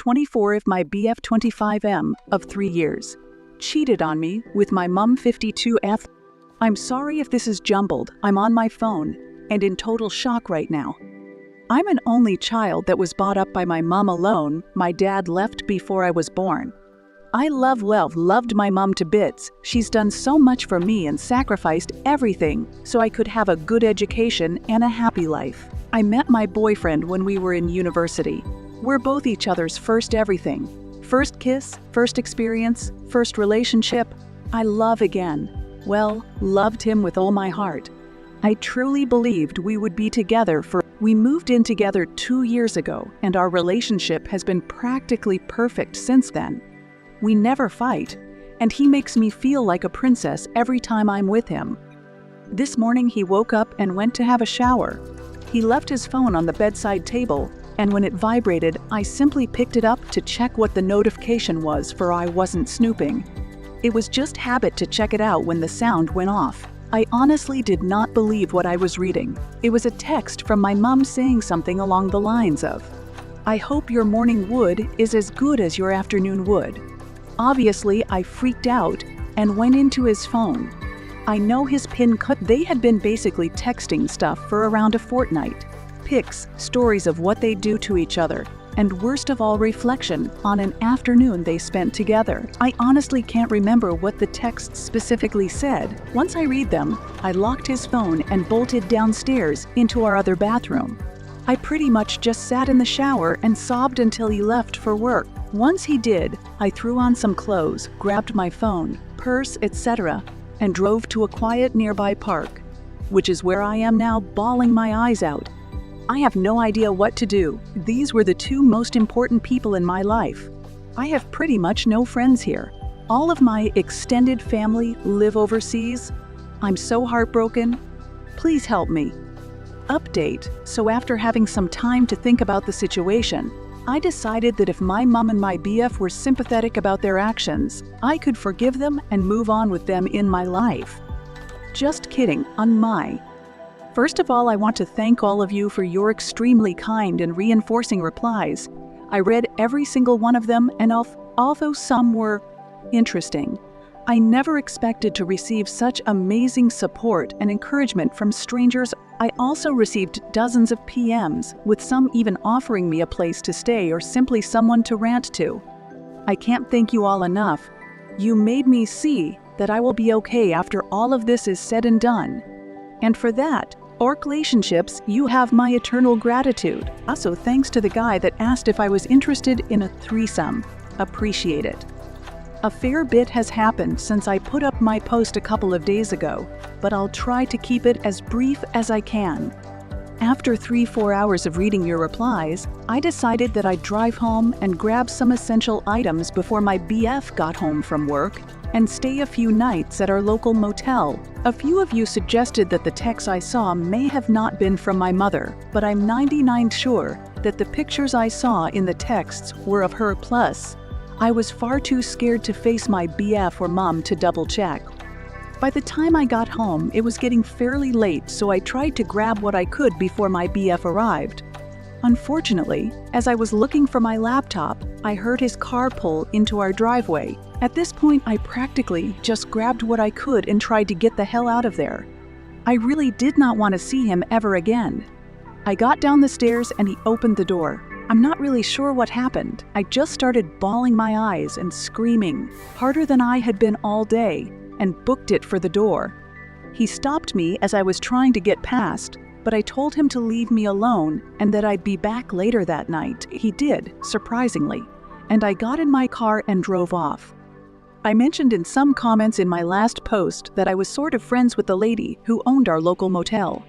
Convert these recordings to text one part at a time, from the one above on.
24 if my BF 25M of 3 years. Cheated on me with my mum 52F. I'm sorry if this is jumbled, I'm on my phone and in total shock right now. I'm an only child that was brought up by my mum alone. My dad left before I was born. I loved my mum to bits. She's done so much for me and sacrificed everything so I could have a good education and a happy life. I met my boyfriend when we were in university. We're both each other's first everything. First kiss, first experience, first relationship. I love again. Well, loved him with all my heart. I truly believed we would be together We moved in together 2 years ago, and our relationship has been practically perfect since then. We never fight, and he makes me feel like a princess every time I'm with him. This morning he woke up and went to have a shower. He left his phone on the bedside table, and when it vibrated, I simply picked it up to check what the notification was, for I wasn't snooping. It was just habit to check it out when the sound went off. I honestly did not believe what I was reading. It was a text from my mum saying something along the lines of, "I hope your morning wood is as good as your afternoon would." Obviously, I freaked out and went into his phone. I know his pin code. They had been basically texting stuff for around a fortnight. Pics, stories of what they do to each other, and worst of all, reflection on an afternoon they spent together. I honestly can't remember what the texts specifically said. Once I read them, I locked his phone and bolted downstairs into our other bathroom. I pretty much just sat in the shower and sobbed until he left for work. Once he did, I threw on some clothes, grabbed my phone, purse, etc., and drove to a quiet nearby park, which is where I am now, bawling my eyes out. I have no idea what to do. These were the two most important people in my life. I have pretty much no friends here. All of my extended family live overseas. I'm so heartbroken. Please help me. Update. So after having some time to think about the situation, I decided that if my mum and my BF were sympathetic about their actions, I could forgive them and move on with them in my life. Just kidding, on my. First of all, I want to thank all of you for your extremely kind and reinforcing replies. I read every single one of them, and although some were interesting, I never expected to receive such amazing support and encouragement from strangers. I also received dozens of PMs, with some even offering me a place to stay or simply someone to rant to. I can't thank you all enough. You made me see that I will be okay after all of this is said and done. And for that, relationships, you have my eternal gratitude. Also, thanks to the guy that asked if I was interested in a threesome. Appreciate it. A fair bit has happened since I put up my post a couple of days ago, but I'll try to keep it as brief as I can. After 3-4 hours of reading your replies, I decided that I'd drive home and grab some essential items before my BF got home from work and stay a few nights at our local motel. A few of you suggested that the texts I saw may have not been from my mother, but I'm 99% sure that the pictures I saw in the texts were of her. Plus, I was far too scared to face my BF or mom to double check. By the time I got home, it was getting fairly late, so I tried to grab what I could before my BF arrived. Unfortunately, as I was looking for my laptop, I heard his car pull into our driveway. At this point, I practically just grabbed what I could and tried to get the hell out of there. I really did not want to see him ever again. I got down the stairs and he opened the door. I'm not really sure what happened. I just started bawling my eyes and screaming, harder than I had been all day, and booked it for the door. He stopped me as I was trying to get past, but I told him to leave me alone and that I'd be back later that night. He did, surprisingly, and I got in my car and drove off. I mentioned in some comments in my last post that I was sort of friends with the lady who owned our local motel.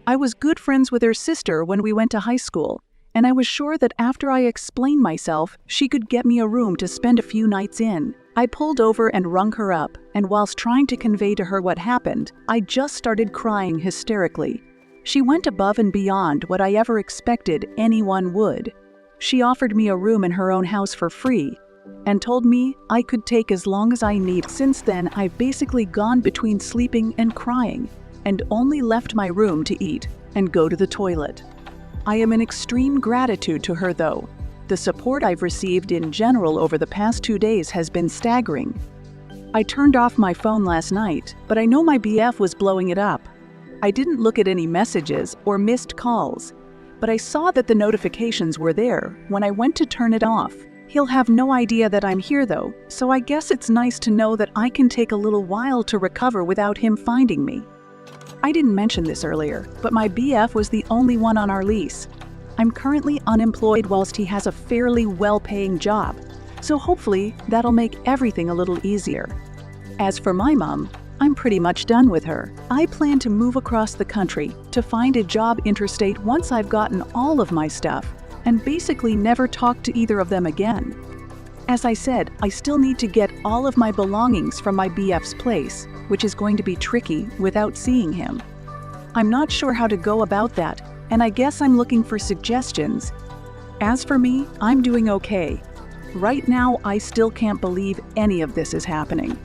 I was good friends with her sister when we went to high school, and I was sure that after I explained myself, she could get me a room to spend a few nights in. I pulled over and rung her up, and whilst trying to convey to her what happened, I just started crying hysterically. She went above and beyond what I ever expected anyone would. She offered me a room in her own house for free, and told me I could take as long as I need. Since then, I've basically gone between sleeping and crying, and only left my room to eat and go to the toilet. I am in extreme gratitude to her though. The support I've received in general over the past 2 days has been staggering. I turned off my phone last night, but I know my BF was blowing it up. I didn't look at any messages or missed calls, but I saw that the notifications were there when I went to turn it off. He'll have no idea that I'm here though, so I guess it's nice to know that I can take a little while to recover without him finding me. I didn't mention this earlier, but my BF was the only one on our lease. I'm currently unemployed whilst he has a fairly well-paying job, so hopefully that'll make everything a little easier. As for my mom, I'm pretty much done with her. I plan to move across the country to find a job interstate once I've gotten all of my stuff, and basically never talk to either of them again. As I said, I still need to get all of my belongings from my BF's place, which is going to be tricky without seeing him. I'm not sure how to go about that, and I guess I'm looking for suggestions. As for me, I'm doing okay. Right now, I still can't believe any of this is happening.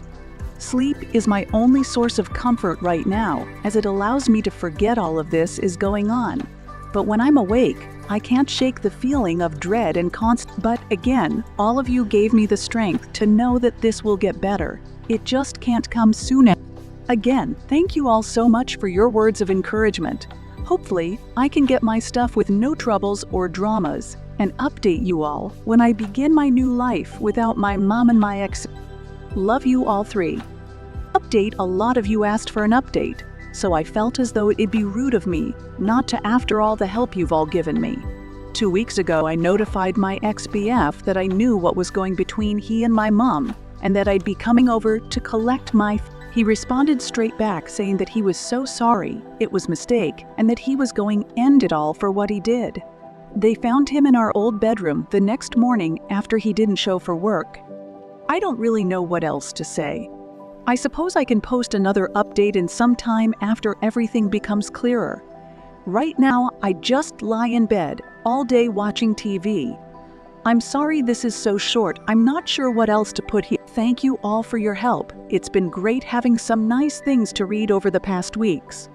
Sleep is my only source of comfort right now, as it allows me to forget all of this is going on. But when I'm awake, I can't shake the feeling of dread and But again, all of you gave me the strength to know that this will get better. It just can't come soon. Again, thank you all so much for your words of encouragement. Hopefully, I can get my stuff with no troubles or dramas, and update you all when I begin my new life without my mom and my ex. Love you all three. Update. A lot of you asked for an update, so I felt as though it'd be rude of me not to after all the help you've all given me. 2 weeks ago, I notified my ex-BF that I knew what was going between he and my mom, and that I'd be coming over to collect my. He responded straight back saying that he was so sorry, it was a mistake, and that he was going to end it all for what he did. They found him in our old bedroom the next morning after he didn't show for work. I don't really know what else to say. I suppose I can post another update in some time after everything becomes clearer. Right now, I just lie in bed all day watching TV. I'm sorry this is so short. I'm not sure what else to put here. Thank you all for your help. It's been great having some nice things to read over the past weeks.